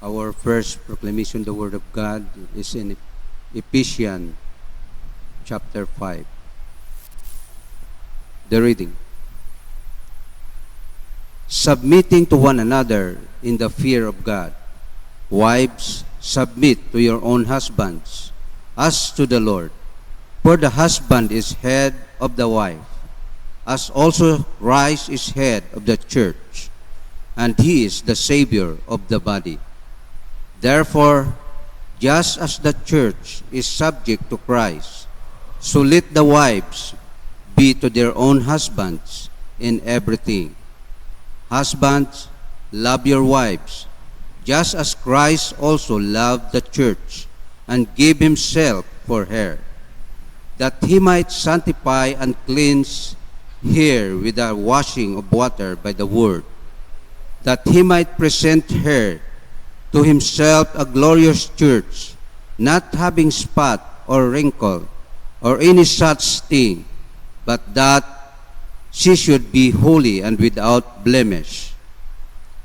Our first proclamation of the Word of God is in Ephesians chapter 5. The reading. Submitting to one another in the fear of God. Wives, submit to your own husbands, as to the Lord. For the husband is head of the wife, as also Christ is head of the church, and he is the Savior of the body. Therefore, just as the church is subject to Christ, so let the wives be to their own husbands in everything. Husbands, love your wives, just as Christ also loved the church and gave himself for her, that he might sanctify and cleanse her with the washing of water by the word, that he might present her to himself a glorious church, not having spot or wrinkle or any such thing, but that she should be holy and without blemish.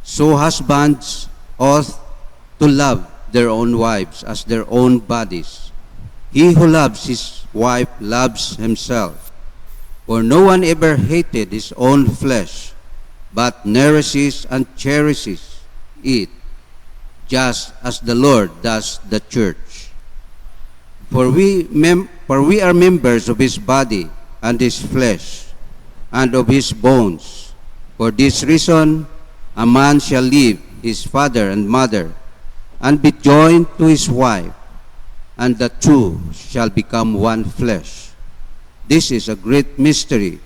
So husbands ought to love their own wives as their own bodies. He who loves his wife loves himself. For no one ever hated his own flesh, but nourishes and cherishes it, just as the Lord does the church. For we are members of his body and his flesh, and of his bones. For this reason, a man shall leave his father and mother, and be joined to his wife, and the two shall become one flesh. This is a great mystery,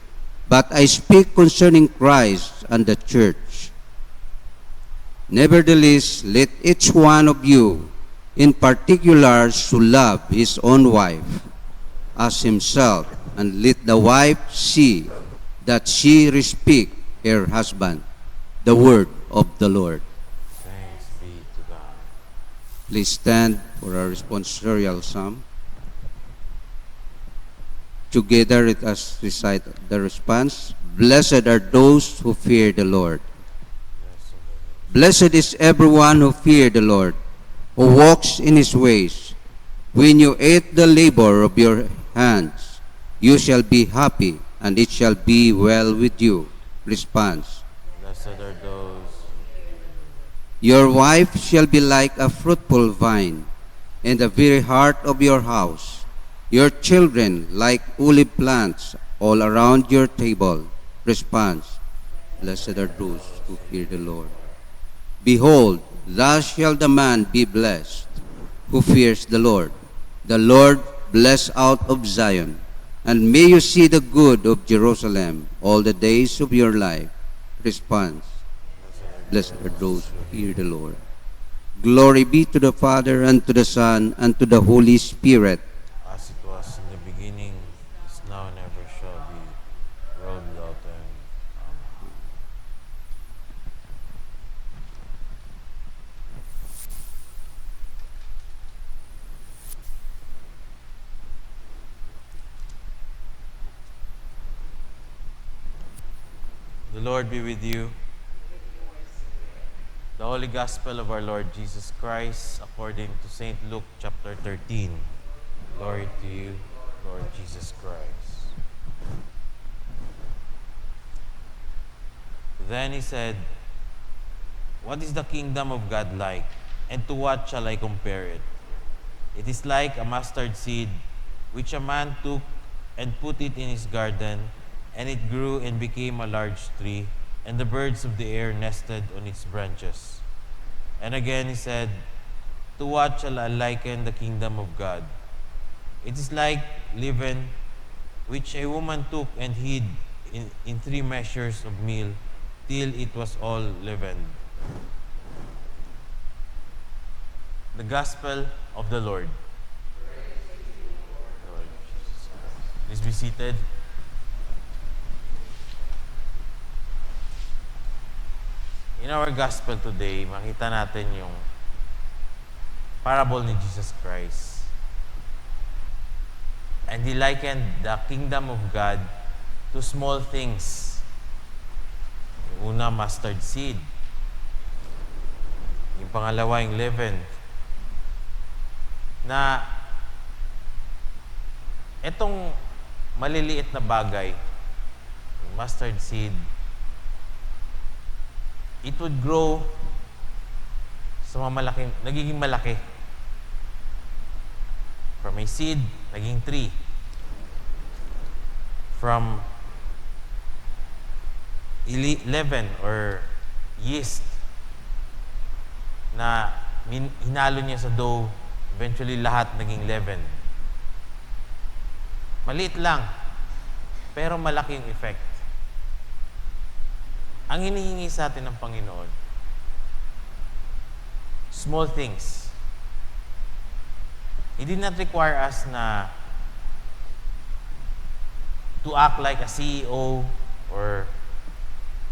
but I speak concerning Christ and the church. Nevertheless, let each one of you in particular should love his own wife as himself, and let the wife see that she respect her husband. The word of the Lord. Thanks be to God. Please stand for our responsorial psalm. Together let us recite the response. Blessed are those who fear the Lord. Blessed is everyone who fears the Lord, who walks in his ways. When you eat the labor of your hands, you shall be happy, and it shall be well with you. Response. Blessed are those. Your wife shall be like a fruitful vine in the very heart of your house. Your children like olive plants all around your table. Response. Blessed are those who fear the Lord. Behold, thus shall the man be blessed who fears the Lord. The Lord bless out of Zion, and may you see the good of Jerusalem all the days of your life. Response. Blessed are those who fear the Lord. Glory be to the Father, and to the Son, and to the Holy Spirit. As it was in the beginning, is now, and ever shall be, world without end. Amen. The Lord be with you. The Holy Gospel of our Lord Jesus Christ according to St. Luke chapter 13. Glory to you, Lord Jesus Christ. Then he said, "What is the kingdom of God like, and to what shall I compare it? It is like a mustard seed, which a man took and put it in his garden, and it grew and became a large tree, and the birds of the air nested on its branches." And again he said, "To what shall I liken the kingdom of God? It is like leaven, which a woman took and hid in 3 measures of meal, till it was all leavened." The Gospel of the Lord. Lord Jesus Christ. Please be seated. In our gospel today, makita natin yung parable ni Jesus Christ. And he likened the kingdom of God to small things. Una, mustard seed. Yung pangalawa, yung leaven. Na etong maliliit na bagay, yung mustard seed, it would grow sa nagiging malaki. From a seed, naging tree. From leaven or yeast na hinalo niya sa dough, eventually lahat naging leaven. Maliit lang, pero malaki yung effect. Ang hinihingi sa atin ng Panginoon, small things. He did not require us na to act like a CEO or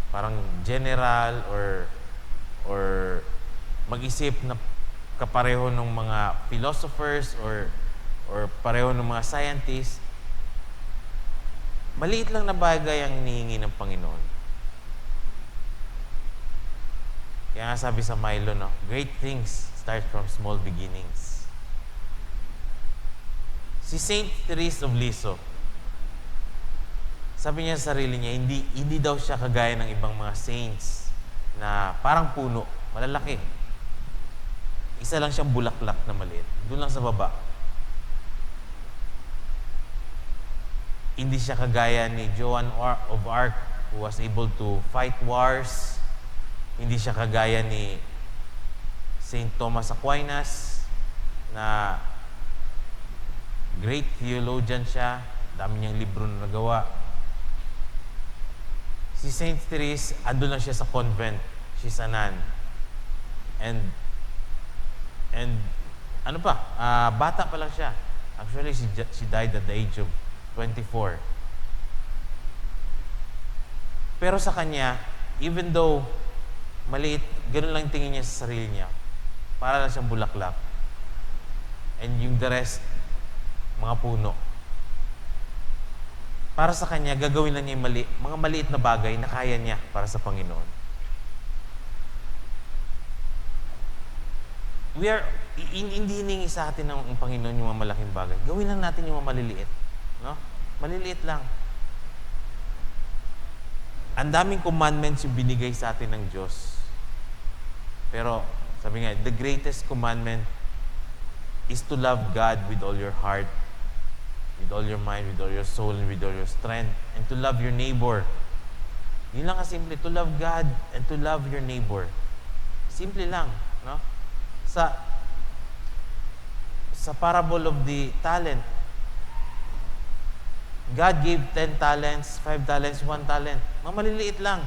parang general or mag-isip na kapareho ng mga philosophers or pareho ng mga scientists. Maliit lang na bagay ang hinihingi ng Panginoon. Kaya nga sabi sa Milo, no, great things start from small beginnings. Si Saint Therese of Lisieux, sabi niya sa sarili niya, hindi daw siya kagaya ng ibang mga saints na parang puno, malalaki. Isa lang siyang bulaklak na maliit. Doon lang sa baba. Hindi siya kagaya ni Joan of Arc who was able to fight wars. Hindi siya kagaya ni Saint Thomas Aquinas na great theologian siya. Dami niyang libro na nagawa. Si Saint Therese, andun lang siya sa convent. She's a nun. And ano pa, bata pa lang siya. Actually, she died at the age of 24. Pero sa kanya, even though maliit, ganun lang tingin niya sa sarili niya. Para lang siyang bulaklak. And yung the rest, mga puno. Para sa kanya, gagawin lang niya yung mga maliit na bagay na kaya niya para sa Panginoon. Hindi hiningi sa atin ng Panginoon yung mga malaking bagay. Gawin lang natin yung mga maliliit. No? Maliliit lang. Ang daming commandments yung binigay sa atin ng Diyos. Pero, sabi nga, the greatest commandment is to love God with all your heart, with all your mind, with all your soul, and with all your strength, and to love your neighbor. Yun lang kasimple, to love God and to love your neighbor. Simple lang, no? Sa parable of the talent, God gave 10 talents, 5 talents, 1 talent. Mga maliliit lang.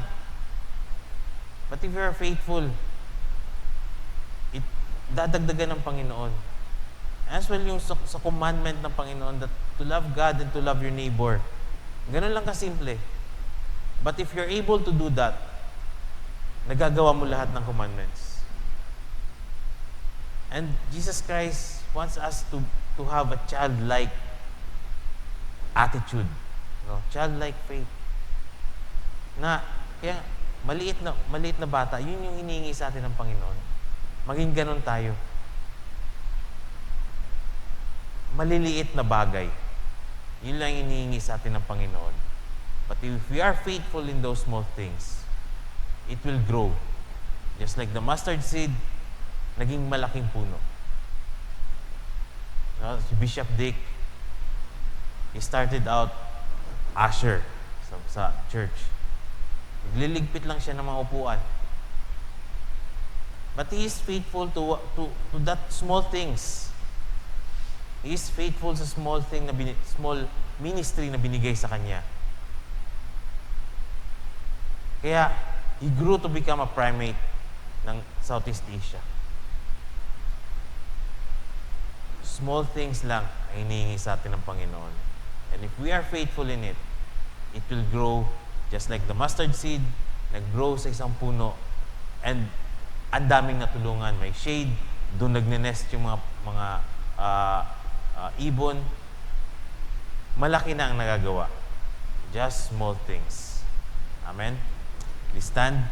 But if you are faithful, dadagdagan ng Panginoon. As well yung sa commandment ng Panginoon that to love God and to love your neighbor. Ganun lang kasimple. But if you're able to do that, nagagawa mo lahat ng commandments. And Jesus Christ wants us to have a childlike attitude. No? Childlike faith. Na, kaya maliit na bata, yun yung hinihingi sa atin ng Panginoon. Maging ganun tayo. Maliliit na bagay. Yun lang hinihingi sa atin ng Panginoon. But if we are faithful in those small things, it will grow. Just like the mustard seed, naging malaking puno. No, si Bishop Dick, he started out usher sa church. Nagliligpit lang siya ng mga upuan. But he is faithful to that small things. He is faithful sa small ministry na binigay sa kanya. Kaya, he grew to become a primate ng Southeast Asia. Small things lang ang hinihingi sa atin ng Panginoon. And if we are faithful in it, it will grow just like the mustard seed, nag-grow sa isang puno, and ang daming natulungan. May shade, doon nagne-nest yung mga ibon. Malaki na ang nagagawa. Just small things. Amen? Please stand.